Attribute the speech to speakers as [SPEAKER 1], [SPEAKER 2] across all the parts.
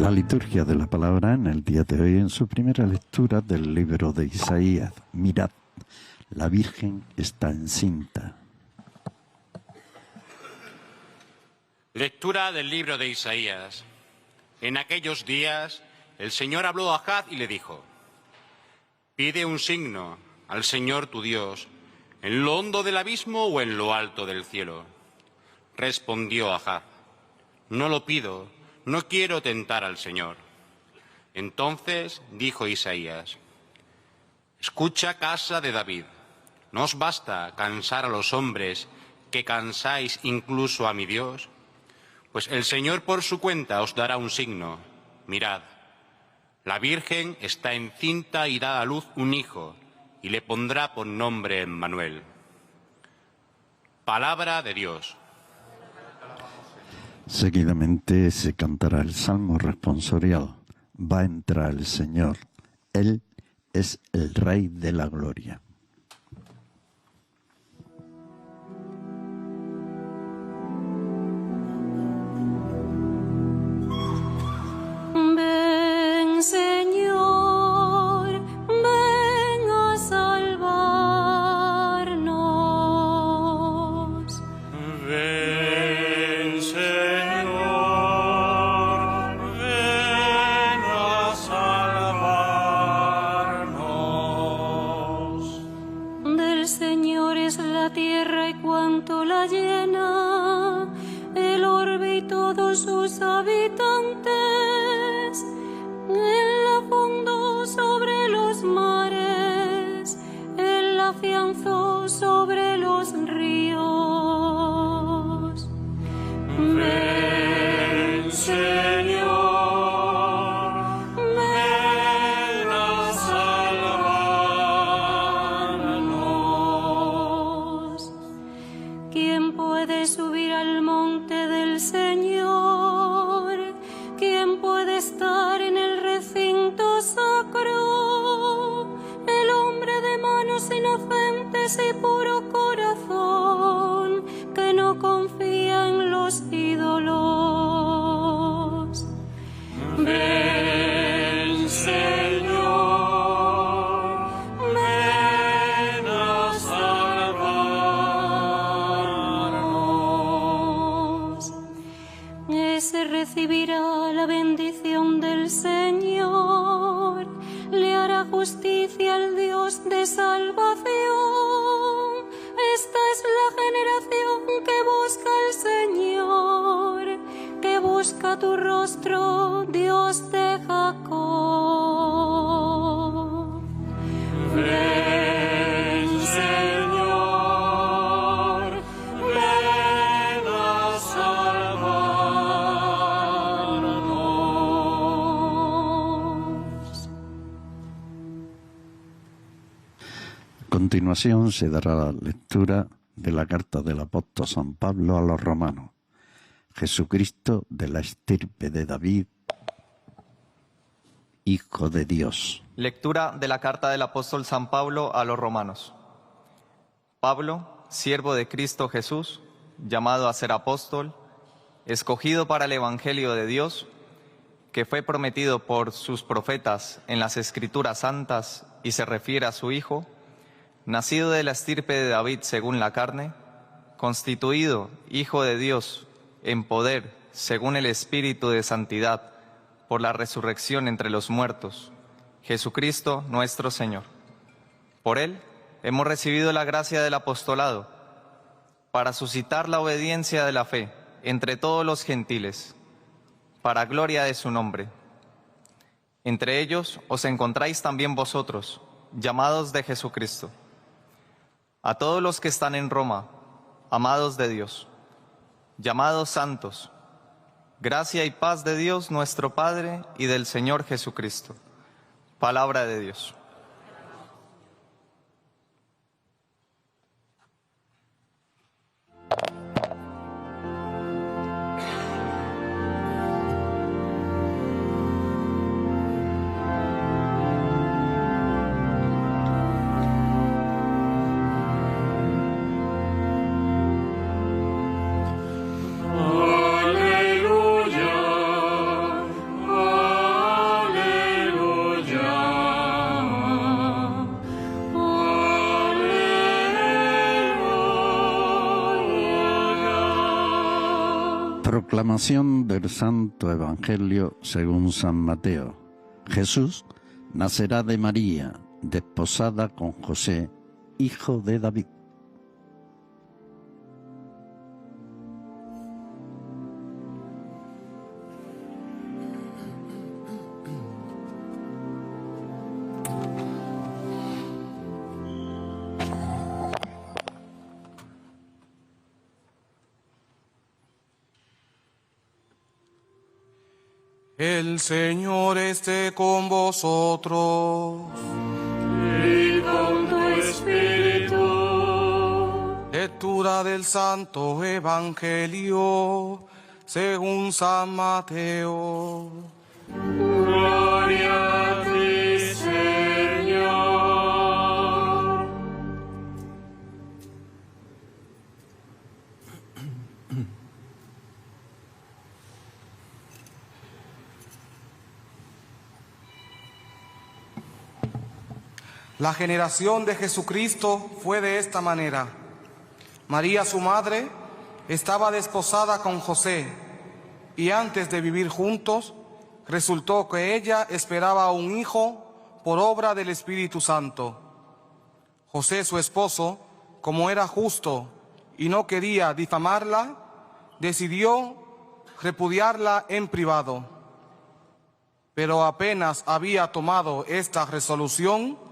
[SPEAKER 1] La liturgia de la palabra en el día de hoy, en su primera lectura del libro de Isaías. Mirad, la Virgen está encinta.
[SPEAKER 2] Lectura del libro de Isaías. En aquellos días el Señor habló a Ahaz y le dijo: pide un signo al Señor tu Dios, en lo hondo del abismo o en lo alto del cielo. Respondió Ahaz: no lo pido, no quiero tentar al Señor. Entonces dijo Isaías: escucha, casa de David, ¿no os basta cansar a los hombres que cansáis incluso a mi Dios? Pues el Señor por su cuenta os dará un signo. Mirad, la Virgen está encinta y da a luz un hijo, y le pondrá por nombre Emmanuel. Palabra de Dios.
[SPEAKER 1] Seguidamente se cantará el Salmo responsorial. Va a entrar el Señor. Él es el Rey de la Gloria.
[SPEAKER 3] Ven, Señor, ven a salvarnos.
[SPEAKER 4] Ven, Señor, ven a salvarnos.
[SPEAKER 3] Del Señor es la tierra y cuanto la llena, el orbe y todos sus habitantes. Él la fundó sobre los mares, Él la afianzó sobre los ríos.
[SPEAKER 4] Ven, Señor, ven a salvarnos.
[SPEAKER 3] ¿Quién puede subir al monte del Señor? ¿Quién puede estar en el recinto sacro? El hombre de manos inocentes y puro corazón, que no confía en los ídolos.
[SPEAKER 4] Ven, Señor, ven a salvarnos.
[SPEAKER 3] Ese recibirá la bendición del Señor, le hará justicia al Dios de salvación. Esta es la generación que busca al Señor, que busca tu rostro, Dios de Jacob.
[SPEAKER 4] Ven, Señor, ven a salvarnos.
[SPEAKER 1] A continuación se dará la lectura de la carta del apóstol San Pablo a los romanos. Jesucristo, de la estirpe de David, Hijo de Dios.
[SPEAKER 5] Lectura de la carta del apóstol San Pablo a los romanos. Pablo, siervo de Cristo Jesús, llamado a ser apóstol, escogido para el evangelio de Dios, que fue prometido por sus profetas en las Escrituras santas y se refiere a su Hijo, nacido de la estirpe de David según la carne, constituido Hijo de Dios en poder según el Espíritu de santidad, por la resurrección entre los muertos, Jesucristo nuestro Señor. Por Él hemos recibido la gracia del apostolado, para suscitar la obediencia de la fe entre todos los gentiles, para gloria de su nombre. Entre ellos os encontráis también vosotros, llamados de Jesucristo. A todos los que están en Roma, amados de Dios, llamados santos, gracia y paz de Dios nuestro Padre y del Señor Jesucristo. Palabra de Dios.
[SPEAKER 4] Aleluya,
[SPEAKER 1] Proclamación del Santo Evangelio según San Mateo. Jesús nacerá de María, desposada con José, hijo de David.
[SPEAKER 6] El Señor esté con vosotros.
[SPEAKER 4] Y con tu espíritu.
[SPEAKER 6] Lectura del Santo Evangelio según San Mateo.
[SPEAKER 4] Gloria a ti, Señor.
[SPEAKER 6] La generación de Jesucristo fue de esta manera. María, su madre, estaba desposada con José, y antes de vivir juntos, resultó que ella esperaba un hijo por obra del Espíritu Santo. José, su esposo, como era justo y no quería difamarla, decidió repudiarla en privado. Pero apenas había tomado esta resolución,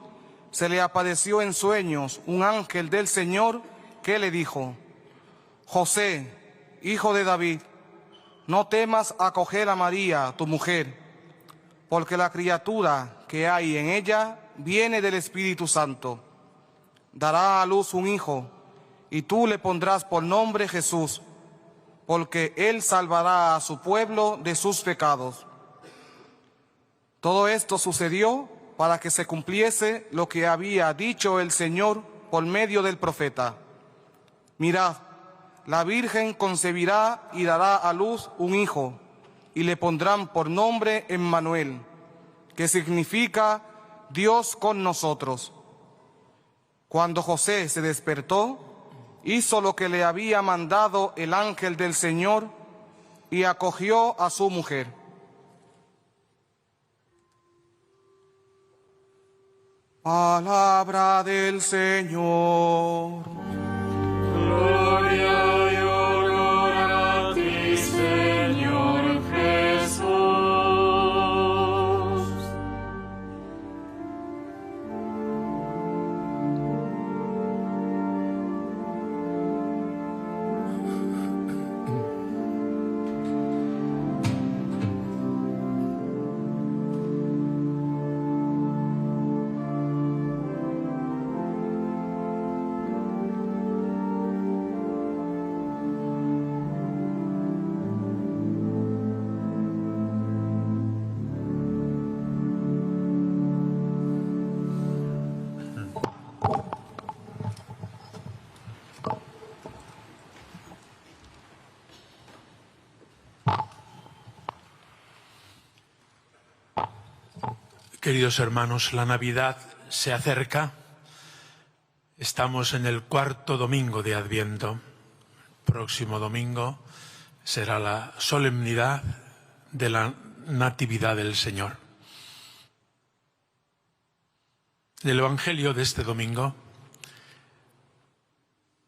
[SPEAKER 6] se le apareció en sueños un ángel del Señor que le dijo: José, hijo de David, no temas acoger a María, tu mujer, porque la criatura que hay en ella viene del Espíritu Santo. Dará a luz un hijo, y tú le pondrás por nombre Jesús, porque él salvará a su pueblo de sus pecados. Todo esto sucedió para que se cumpliese lo que había dicho el Señor por medio del profeta. Mirad, la Virgen concebirá y dará a luz un hijo, y le pondrán por nombre Emmanuel, que significa Dios con nosotros. Cuando José se despertó, hizo lo que le había mandado el ángel del Señor y acogió a su mujer. Palabra del Señor.
[SPEAKER 4] Gloria y honor a ti, Señor Jesús.
[SPEAKER 7] Queridos hermanos, la Navidad se acerca. Estamos en el cuarto domingo de Adviento. Próximo domingo será la solemnidad de la Natividad del Señor. En el Evangelio de este domingo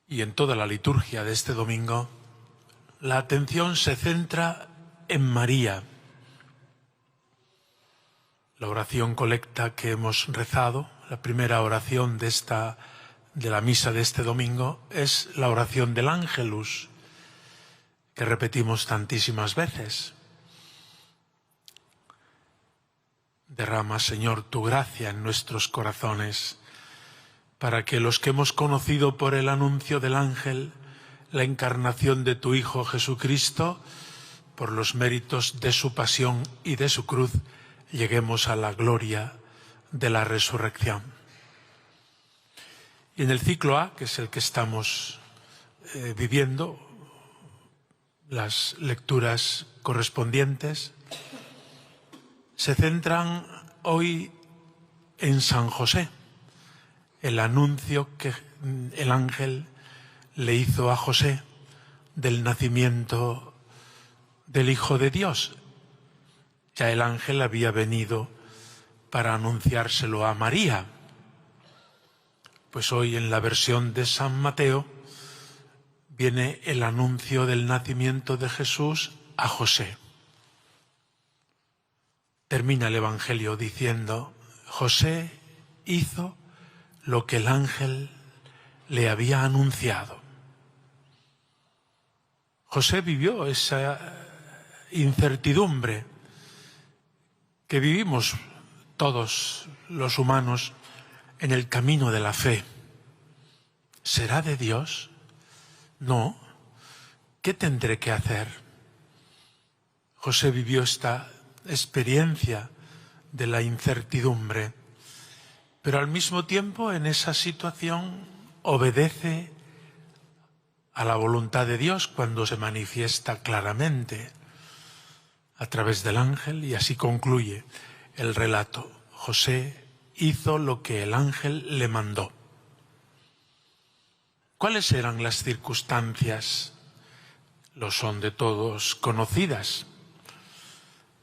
[SPEAKER 7] y en toda la liturgia de este domingo, la atención se centra en María. La oración colecta que hemos rezado, la primera oración de la misa de este domingo, es la oración del Ángelus, que repetimos tantísimas veces. Derrama, Señor, tu gracia en nuestros corazones, para que los que hemos conocido por el anuncio del ángel la encarnación de tu Hijo Jesucristo, por los méritos de su pasión y de su cruz, lleguemos a la gloria de la resurrección. Y en el ciclo A, que es el que estamos viviendo, las lecturas correspondientes se centran hoy en San José, el anuncio que el ángel le hizo a José del nacimiento del Hijo de Dios. Ya el ángel había venido para anunciárselo a María. Pues hoy en la versión de San Mateo viene el anuncio del nacimiento de Jesús a José. Termina el Evangelio diciendo: José hizo lo que el ángel le había anunciado. José vivió esa incertidumbre que vivimos todos los humanos en el camino de la fe. ¿Será de Dios? No. ¿Qué tendré que hacer? José vivió esta experiencia de la incertidumbre, pero al mismo tiempo en esa situación obedece a la voluntad de Dios cuando se manifiesta claramente a través del ángel, y así concluye el relato. José hizo lo que el ángel le mandó. ¿Cuáles eran las circunstancias? Lo son de todos conocidas,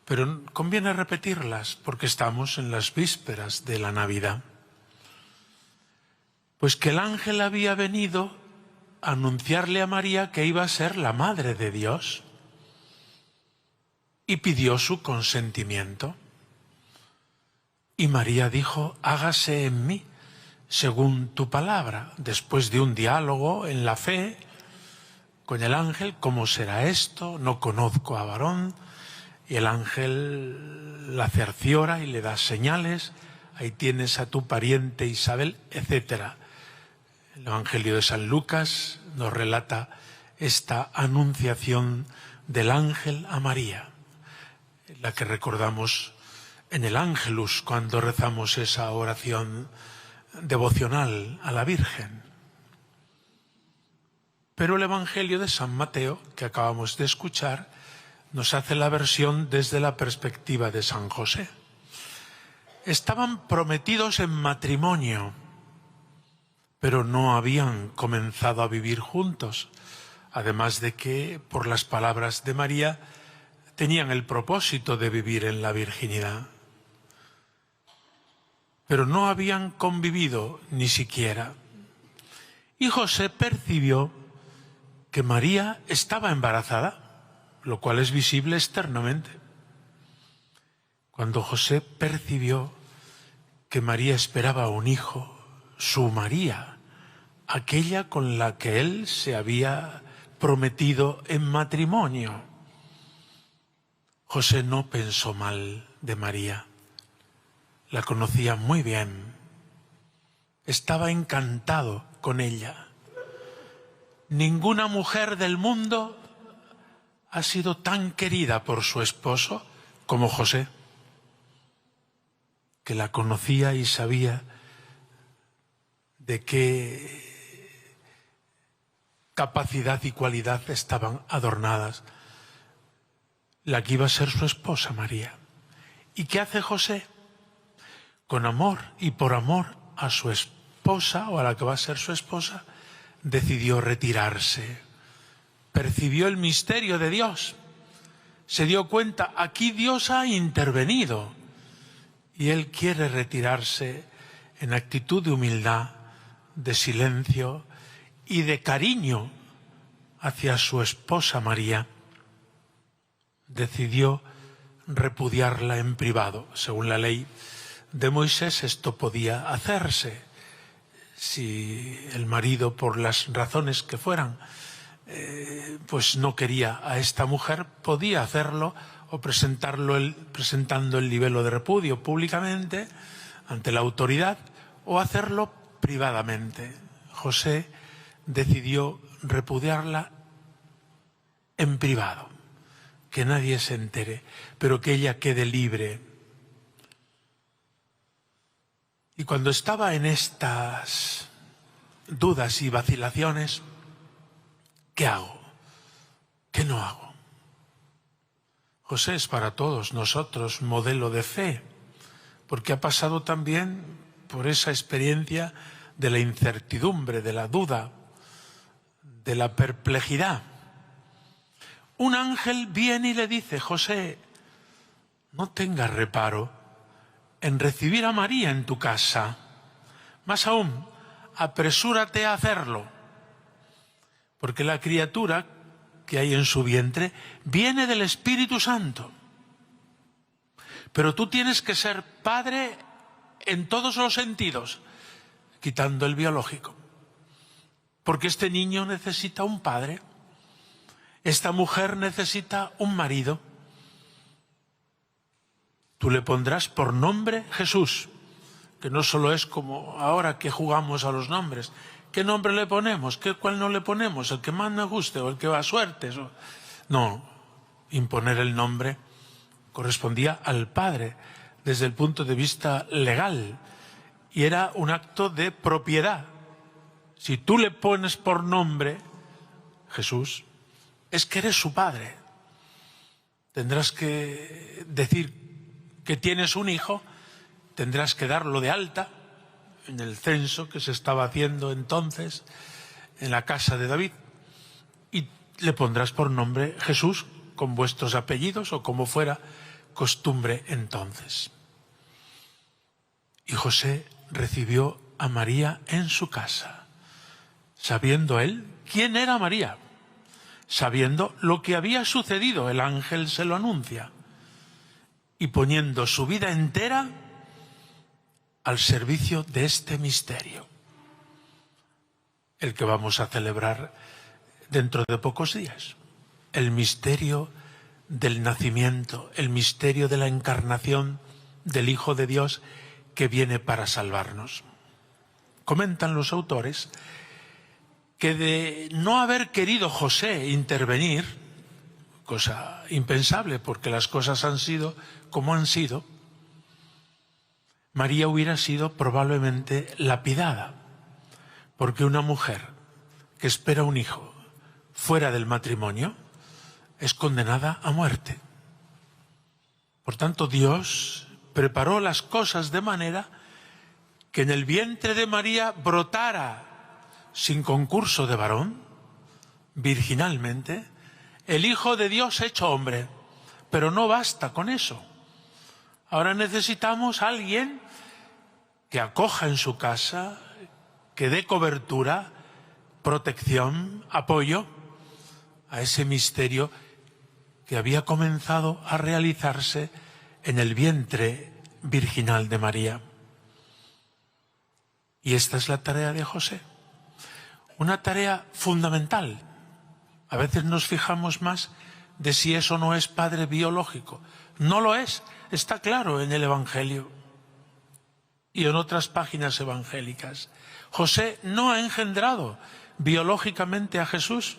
[SPEAKER 7] pero conviene repetirlas porque estamos en las vísperas de la Navidad. Pues que el ángel había venido a anunciarle a María que iba a ser la madre de Dios y pidió su consentimiento. Y María dijo: hágase en mí según tu palabra. Después de un diálogo en la fe con el ángel: ¿cómo será esto? No conozco a varón. Y el ángel la cerciora y le da señales: ahí tienes a tu pariente Isabel, etc. El Evangelio de San Lucas nos relata esta anunciación del ángel a María, la que recordamos en el Ángelus cuando rezamos esa oración devocional a la Virgen. Pero el Evangelio de San Mateo, que acabamos de escuchar, nos hace la versión desde la perspectiva de San José. Estaban prometidos en matrimonio, pero no habían comenzado a vivir juntos, además de que, por las palabras de María, tenían el propósito de vivir en la virginidad. Pero no habían convivido ni siquiera. Y José percibió que María estaba embarazada, lo cual es visible externamente. Cuando José percibió que María esperaba un hijo, su María, aquella con la que él se había prometido en matrimonio, José no pensó mal de María. La conocía muy bien. Estaba encantado con ella. Ninguna mujer del mundo ha sido tan querida por su esposo como José, que la conocía y sabía de qué capacidad y cualidad estaban adornadas la que iba a ser su esposa, María. ¿Y qué hace José? Con amor y por amor a su esposa, o a la que va a ser su esposa, decidió retirarse. Percibió el misterio de Dios. Se dio cuenta, aquí Dios ha intervenido. Y él quiere retirarse en actitud de humildad, de silencio y de cariño hacia su esposa María. Decidió repudiarla en privado. Según la ley de Moisés, esto podía hacerse. Si el marido, por las razones que fueran, pues no quería a esta mujer, podía hacerlo o presentando el libelo de repudio públicamente ante la autoridad, o hacerlo privadamente. José decidió repudiarla en privado, que nadie se entere, pero que ella quede libre. Y cuando estaba en estas dudas y vacilaciones, ¿qué hago? ¿Qué no hago? José es para todos nosotros modelo de fe, porque ha pasado también por esa experiencia de la incertidumbre, de la duda, de la perplejidad. un ángel viene y le dice: José, no tengas reparo en recibir a María en tu casa. Más aún, apresúrate a hacerlo, porque la criatura que hay en su vientre viene del Espíritu Santo. Pero tú tienes que ser padre en todos los sentidos, quitando el biológico, porque este niño necesita un padre, esta mujer necesita un marido. Tú le pondrás por nombre Jesús, que no solo es como ahora que jugamos a los nombres. ¿Qué nombre le ponemos? ¿Cuál no le ponemos? ¿El que más me guste o el que va a suerte? No, imponer el nombre correspondía al padre desde el punto de vista legal y era un acto de propiedad. Si tú le pones por nombre Jesús, es que eres su padre. Tendrás que decir que tienes un hijo, tendrás que darlo de alta en el censo que se estaba haciendo entonces en la casa de David, y le pondrás por nombre Jesús con vuestros apellidos o como fuera costumbre entonces. Y José recibió a María en su casa, sabiendo él quién era María, sabiendo lo que había sucedido, el ángel se lo anuncia, y poniendo su vida entera al servicio de este misterio, el que vamos a celebrar dentro de pocos días, el misterio del nacimiento, el misterio de la encarnación del Hijo de Dios que viene para salvarnos. Comentan los autores que de no haber querido José intervenir, cosa impensable porque las cosas han sido como han sido, María hubiera sido probablemente lapidada, porque una mujer que espera un hijo fuera del matrimonio es condenada a muerte. Por tanto, Dios preparó las cosas de manera que en el vientre de María brotara, sin concurso de varón, virginalmente, el Hijo de Dios hecho hombre. Pero no basta con eso. Ahora necesitamos a alguien que acoja en su casa, que dé cobertura, protección, apoyo a ese misterio que había comenzado a realizarse en el vientre virginal de María. Y esta es la tarea de José, una tarea fundamental. A veces nos fijamos más de si eso no es padre biológico. No lo es, está claro en el Evangelio y en otras páginas evangélicas. José no ha engendrado biológicamente a Jesús,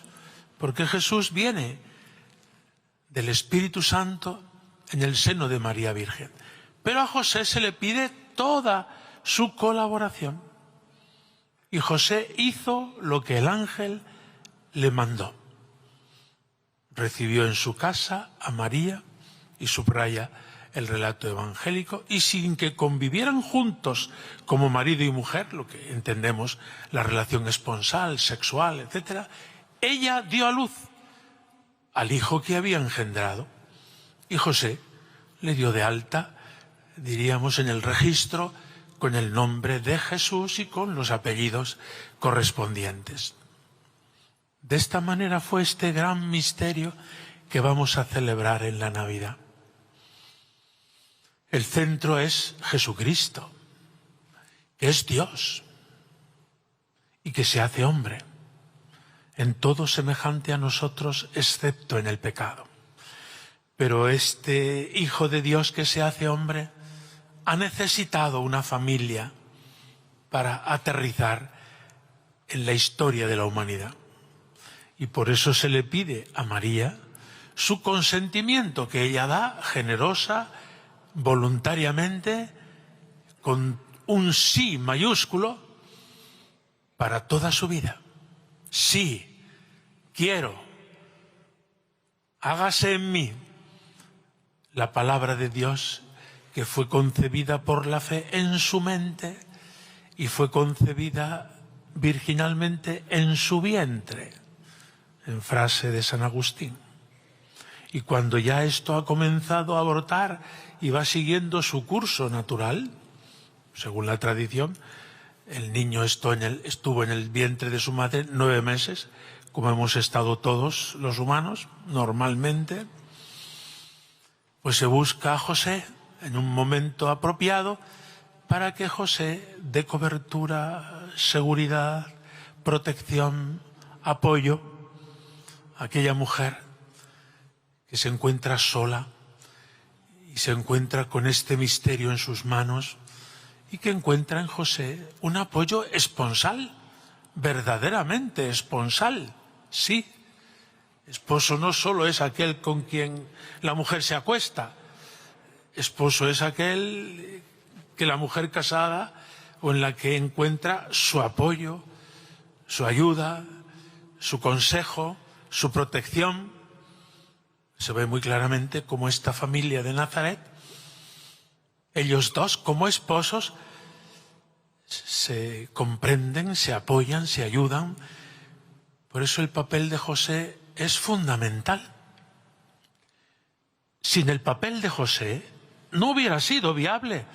[SPEAKER 7] porque Jesús viene del Espíritu Santo en el seno de María Virgen. Pero a José se le pide toda su colaboración. Y José hizo lo que el ángel le mandó. Recibió en su casa a María, y subraya el relato evangélico, y sin que convivieran juntos como marido y mujer, lo que entendemos la relación esponsal, sexual, etc., ella dio a luz al hijo que había engendrado, y José le dio de alta, diríamos, en el registro, con el nombre de Jesús y con los apellidos correspondientes. De esta manera fue este gran misterio que vamos a celebrar en la Navidad. El centro es Jesucristo, que es Dios y que se hace hombre, en todo semejante a nosotros excepto en el pecado. Pero este Hijo de Dios que se hace hombre ha necesitado una familia para aterrizar en la historia de la humanidad. Y por eso se le pide a María su consentimiento, que ella da generosa, voluntariamente, con un sí mayúsculo para toda su vida. Sí, quiero, hágase en mí la palabra de Dios, que fue concebida por la fe en su mente y fue concebida virginalmente en su vientre, en frase de San Agustín. Y cuando ya esto ha comenzado a brotar y va siguiendo su curso natural, según la tradición, el niño estuvo en el vientre de su madre 9 meses, como hemos estado todos los humanos, normalmente. Pues se busca a José en un momento apropiado para que José dé cobertura, seguridad, protección, apoyo a aquella mujer que se encuentra sola y se encuentra con este misterio en sus manos y que encuentra en José un apoyo esponsal, verdaderamente esponsal, sí. Esposo no solo es aquel con quien la mujer se acuesta, esposo es aquel que la mujer casada o en la que encuentra su apoyo, su ayuda, su consejo, su protección. Se ve muy claramente cómo esta familia de Nazaret, ellos dos como esposos, se comprenden, se apoyan, se ayudan. Por eso el papel de José es fundamental. Sin el papel de José no hubiera sido viable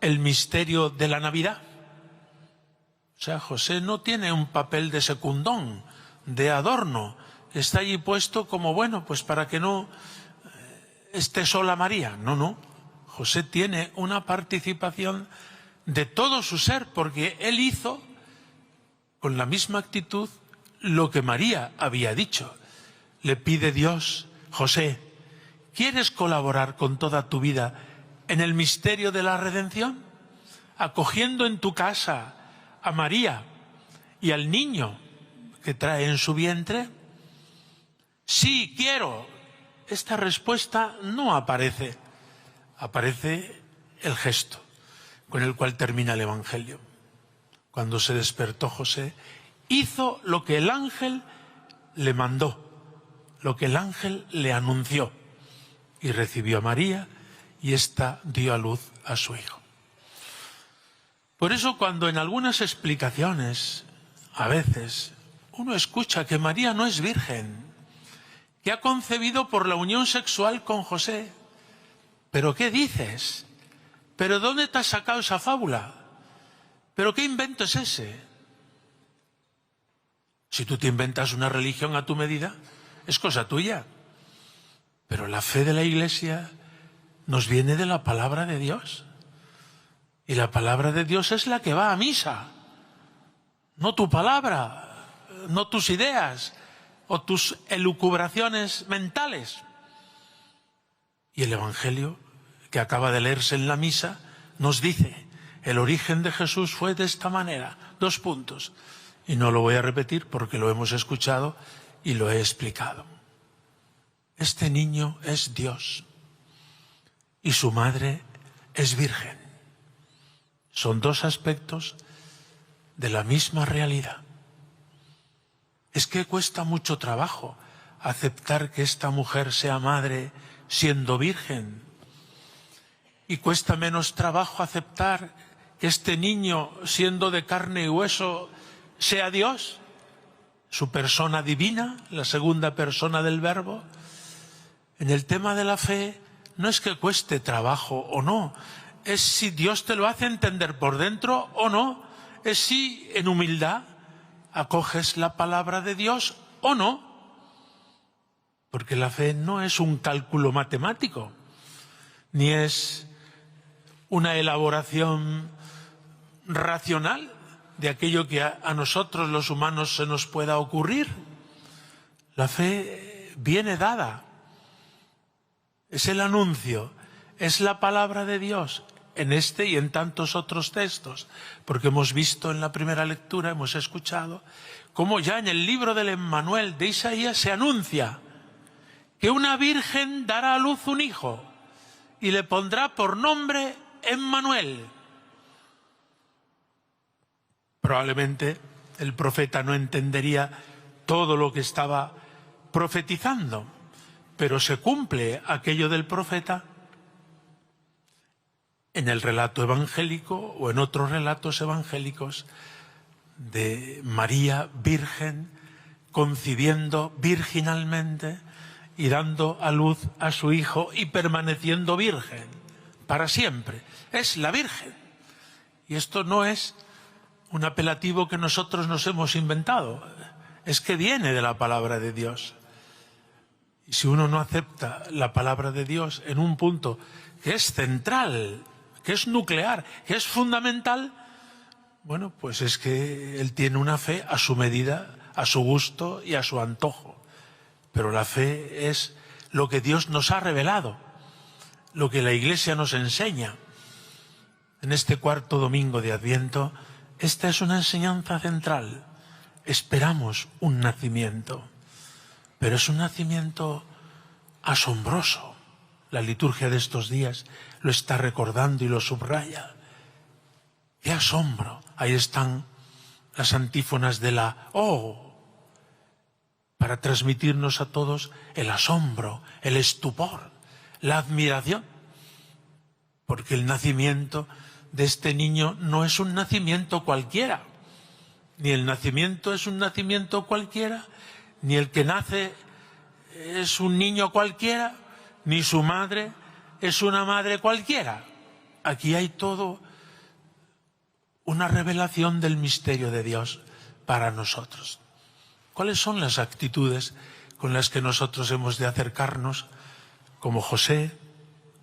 [SPEAKER 7] el misterio de la Navidad. O sea, José no tiene un papel de secundón, de adorno. Está allí puesto como, bueno, pues para que no esté sola María. No, no. José tiene una participación de todo su ser, porque él hizo con la misma actitud lo que María había dicho. Le pide Dios: José, ¿quieres colaborar con toda tu vida en el misterio de la redención? Acogiendo en tu casa a María y al niño que trae en su vientre. Sí, quiero. Esta respuesta no aparece. Aparece el gesto con el cual termina el Evangelio. Cuando se despertó José, hizo lo que el ángel le mandó, lo que el ángel le anunció, y recibió a María, y ésta dio a luz a su hijo. Por eso, cuando en algunas explicaciones, a veces, uno escucha que María no es virgen, que ha concebido por la unión sexual con José, ¿pero qué dices? ¿Pero dónde te has sacado esa fábula? ¿Pero qué invento es ese? Si tú te inventas una religión a tu medida, es cosa tuya. Pero la fe de la Iglesia nos viene de la palabra de Dios. Y la palabra de Dios es la que va a misa. No tu palabra, no tus ideas o tus elucubraciones mentales. Y el Evangelio que acaba de leerse en la misa nos dice: el origen de Jesús fue de esta manera. 2 puntos. Y no lo voy a repetir porque lo hemos escuchado y lo he explicado. Este niño es Dios y su madre es virgen. Son 2 aspectos de la misma realidad. Es que cuesta mucho trabajo aceptar que esta mujer sea madre siendo virgen. Y cuesta menos trabajo aceptar que este niño, siendo de carne y hueso, sea Dios, su persona divina, la segunda persona del Verbo. En el tema de la fe no es que cueste trabajo o no, es si Dios te lo hace entender por dentro o no, es si en humildad acoges la palabra de Dios o no. Porque la fe no es un cálculo matemático, ni es una elaboración racional de aquello que a nosotros los humanos se nos pueda ocurrir. La fe viene dada, es el anuncio, es la palabra de Dios en este y en tantos otros textos, porque hemos visto en la primera lectura, hemos escuchado, cómo ya en el libro del Emmanuel de Isaías se anuncia que una virgen dará a luz un hijo y le pondrá por nombre Emmanuel. Probablemente el profeta no entendería todo lo que estaba profetizando, pero se cumple aquello del profeta en el relato evangélico o en otros relatos evangélicos de María virgen, concibiendo virginalmente y dando a luz a su Hijo y permaneciendo virgen para siempre. Es la Virgen. Y esto no es un apelativo que nosotros nos hemos inventado, es que viene de la palabra de Dios. Y si uno no acepta la palabra de Dios en un punto que es central, que es nuclear, que es fundamental, bueno, pues es que él tiene una fe a su medida, a su gusto y a su antojo. Pero la fe es lo que Dios nos ha revelado, lo que la Iglesia nos enseña. En este cuarto domingo de Adviento, esta es una enseñanza central. Esperamos un nacimiento, pero es un nacimiento asombroso. La liturgia de estos días lo está recordando y lo subraya. ¡Qué asombro! Ahí están las antífonas de la «Oh», para transmitirnos a todos el asombro, el estupor, la admiración. Porque el nacimiento de este niño no es un nacimiento cualquiera. Ni el nacimiento es un nacimiento cualquiera, ni el que nace es un niño cualquiera, ni su madre es una madre cualquiera. Aquí hay todo una revelación del misterio de Dios para nosotros. ¿Cuáles son las actitudes con las que nosotros hemos de acercarnos como José,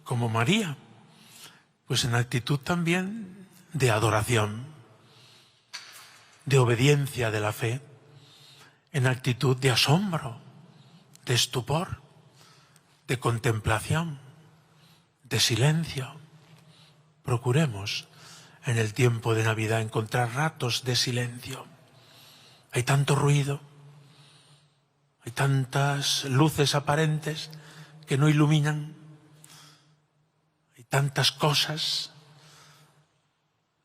[SPEAKER 7] como María? Pues en actitud también de adoración, de obediencia de la fe, en actitud de asombro, de estupor, de contemplación, de silencio. Procuremos en el tiempo de Navidad encontrar ratos de silencio. Hay tanto ruido, hay tantas luces aparentes que no iluminan, hay tantas cosas,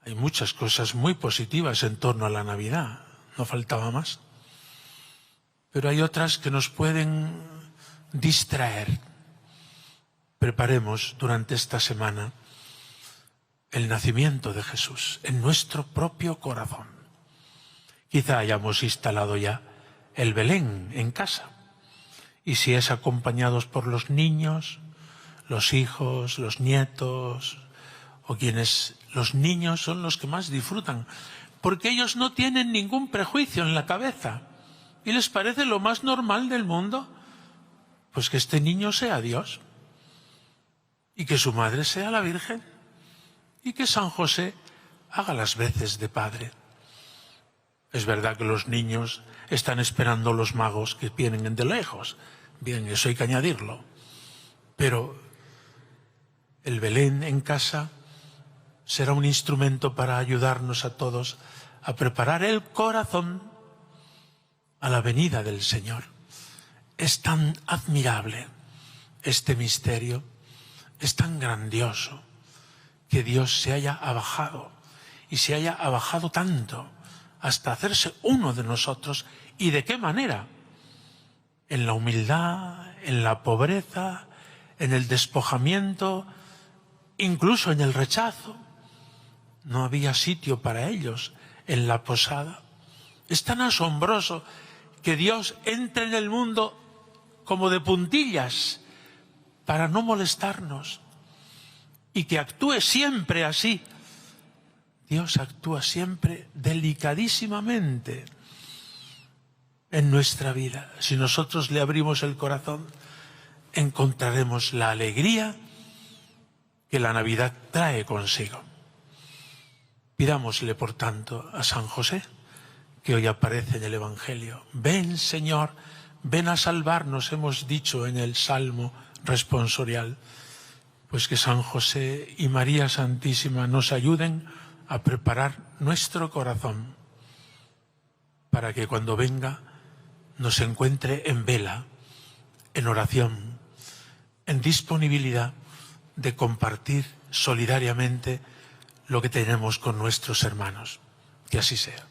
[SPEAKER 7] hay muchas cosas muy positivas en torno a la Navidad, no faltaba más. Pero hay otras que nos pueden distraer. Preparemos durante esta semana el nacimiento de Jesús en nuestro propio corazón. Quizá hayamos instalado ya el Belén en casa. Y si es acompañados por los niños, los hijos, los nietos, o quienes los niños son los que más disfrutan, porque ellos no tienen ningún prejuicio en la cabeza. ¿Y les parece lo más normal del mundo? Pues que este niño sea Dios, y que su madre sea la Virgen, y que San José haga las veces de padre. Es verdad que los niños están esperando los magos que vienen de lejos. Bien, eso hay que añadirlo. Pero el Belén en casa será un instrumento para ayudarnos a todos a preparar el corazón a la venida del Señor. Es tan admirable este misterio, es tan grandioso que Dios se haya abajado y se haya abajado tanto hasta hacerse uno de nosotros. ¿Y de qué manera? En la humildad, en la pobreza, en el despojamiento, incluso en el rechazo. No había sitio para ellos en la posada. Es tan asombroso que Dios entre en el mundo como de puntillas para no molestarnos y que actúe siempre así. Dios actúa siempre delicadísimamente en nuestra vida. Si nosotros le abrimos el corazón, encontraremos la alegría que la Navidad trae consigo. Pidámosle, por tanto, a San José, que hoy aparece en el Evangelio. Ven, Señor, ven a salvarnos, hemos dicho en el Salmo responsorial. Pues que San José y María Santísima nos ayuden a preparar nuestro corazón para que cuando venga nos encuentre en vela, en oración, en disponibilidad de compartir solidariamente lo que tenemos con nuestros hermanos. Que así sea.